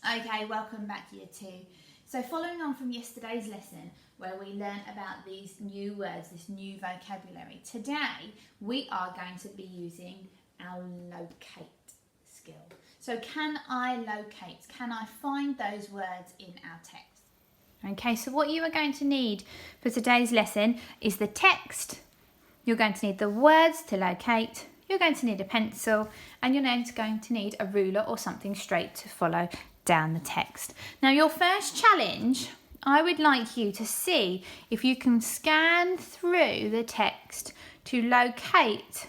Okay, welcome back Year 2. So following on from yesterday's lesson where we learned about these new words, this new vocabulary, today we are going to be using our locate skill. So can I locate? Can I find those words in our text? Okay, so what you are going to need for today's lesson is the text. You're going to need the words to locate. You're going to need a pencil and you're going to need a ruler or something straight to follow down the text. Now your first challenge, I would like you to see if you can scan through the text to locate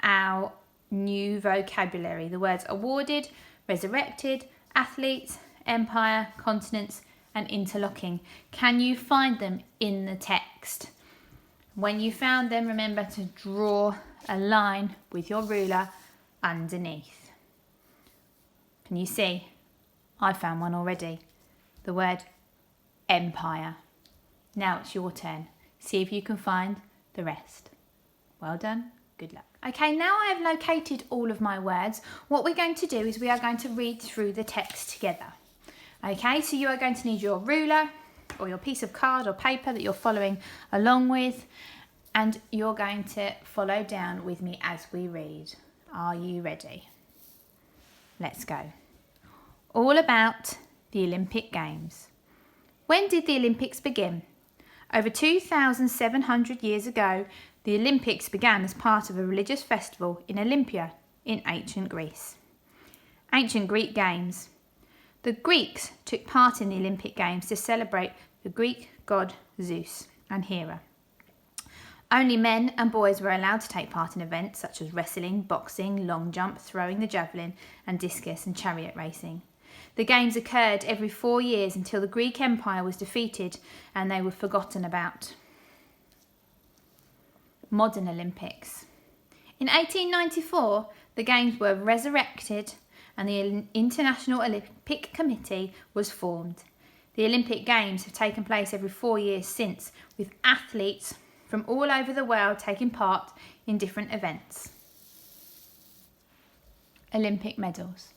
our new vocabulary. The words awarded, resurrected, athletes, empire, continents and interlocking. Can you find them in the text? When you found them, remember to draw a line with your ruler underneath. Can you see? I found one already. The word empire. Now it's your turn. See if you can find the rest. Well done. Good luck. Okay, now I have located all of my words. What we're going to do is we are going to read through the text together. Okay, so you are going to need your ruler or your piece of card or paper that you're following along with, and you're going to follow down with me as we read. Are you ready? Let's go. All about the Olympic Games. When did the Olympics begin? Over 2,700 years ago, the Olympics began as part of a religious festival in Olympia in ancient Greece. Ancient Greek Games. The Greeks took part in the Olympic Games to celebrate the Greek god Zeus and Hera. Only men and boys were allowed to take part in events such as wrestling, boxing, long jump, throwing the javelin, and discus and chariot racing. The games occurred every 4 years until the Greek Empire was defeated and they were forgotten about. Modern Olympics. In 1894, the Games were resurrected and the International Olympic Committee was formed. The Olympic Games have taken place every 4 years since, with athletes from all over the world taking part in different events. Olympic medals.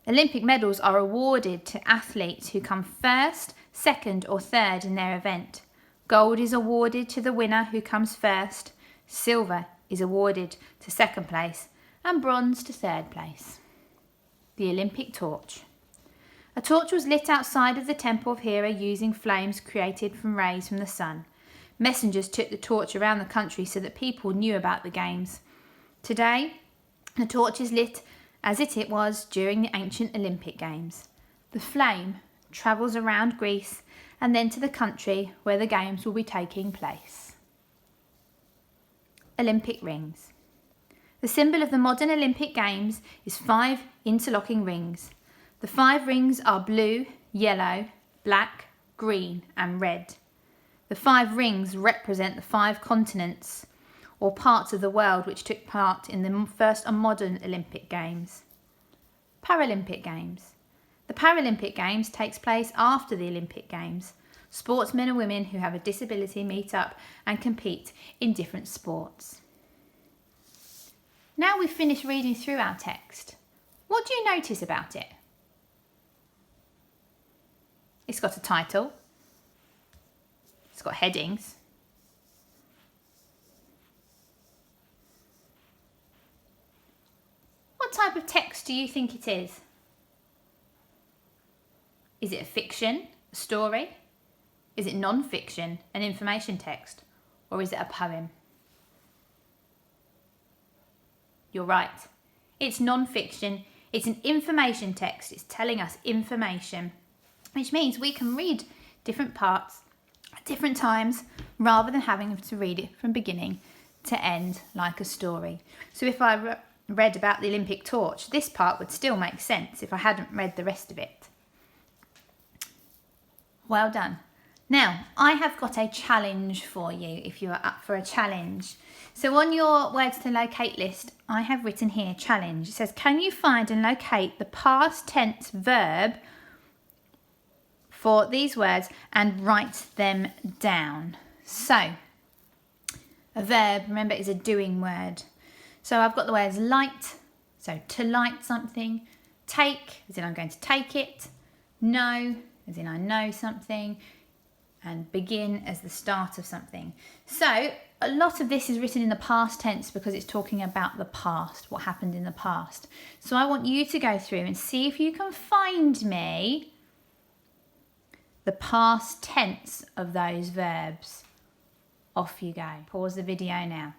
Olympic medals are awarded to athletes who come first, second or third in their event. Gold is awarded to the winner who comes first, silver is awarded to second place and bronze to third place. The Olympic torch. A torch was lit outside of the Temple of Hera using flames created from rays from the sun. Messengers took the torch around the country so that people knew about the games. Today, the torch is lit as it was during the ancient Olympic Games. The flame travels around Greece and then to the country where the games will be taking place. Olympic rings. The symbol of the modern Olympic Games is 5 interlocking rings. The 5 rings are blue, yellow, black, green and red. The 5 rings represent the 5 continents or parts of the world which took part in the first modern Olympic Games. Paralympic Games. The Paralympic Games takes place after the Olympic Games. Sportsmen and women who have a disability meet up and compete in different sports. Now we've finished reading through our text. What do you notice about it? It's got a title. It's got headings. What type of text do you think it is? Is it a fiction, a story? Is it non-fiction, an information text? Or is it a poem? You're right. It's non-fiction. It's an information text. It's telling us information, which means we can read different parts at different times rather than having to read it from beginning to end like a story. So if I read about the Olympic torch, this part would still make sense if I hadn't read the rest of it. Well done. Now, I have got a challenge for you if you are up for a challenge. So on your words to locate list, I have written here challenge. It says, can you find and locate the past tense verb for these words and write them down? So, a verb, remember, is a doing word. So I've got the words light, so to light something, take, as in I'm going to take it. Know, as in I know something. And begin as the start of something. So a lot of this is written in the past tense because it's talking about the past, what happened in the past. So I want you to go through and see if you can find me the past tense of those verbs. Off you go. Pause the video now.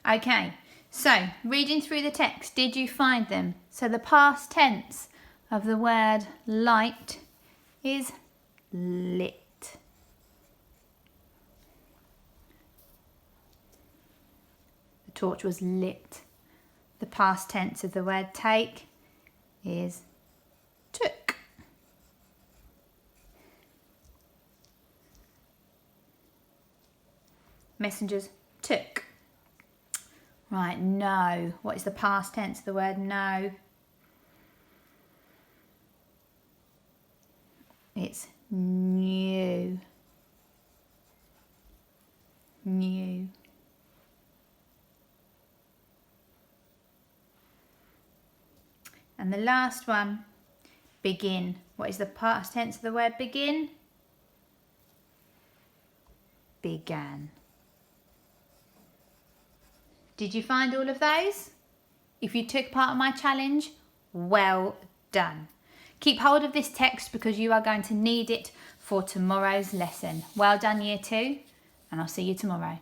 Okay, so reading through the text, did you find them? So the past tense of the word light is lit. The torch was lit. The past tense of the word take is took. Messengers took. Right, know. What is the past tense of the word know? It's new. New. And the last one, begin. What is the past tense of the word begin? Began. Did you find all of those? If you took part in my challenge, well done. Keep hold of this text because you are going to need it for tomorrow's lesson. Well done, Year 2, and I'll see you tomorrow.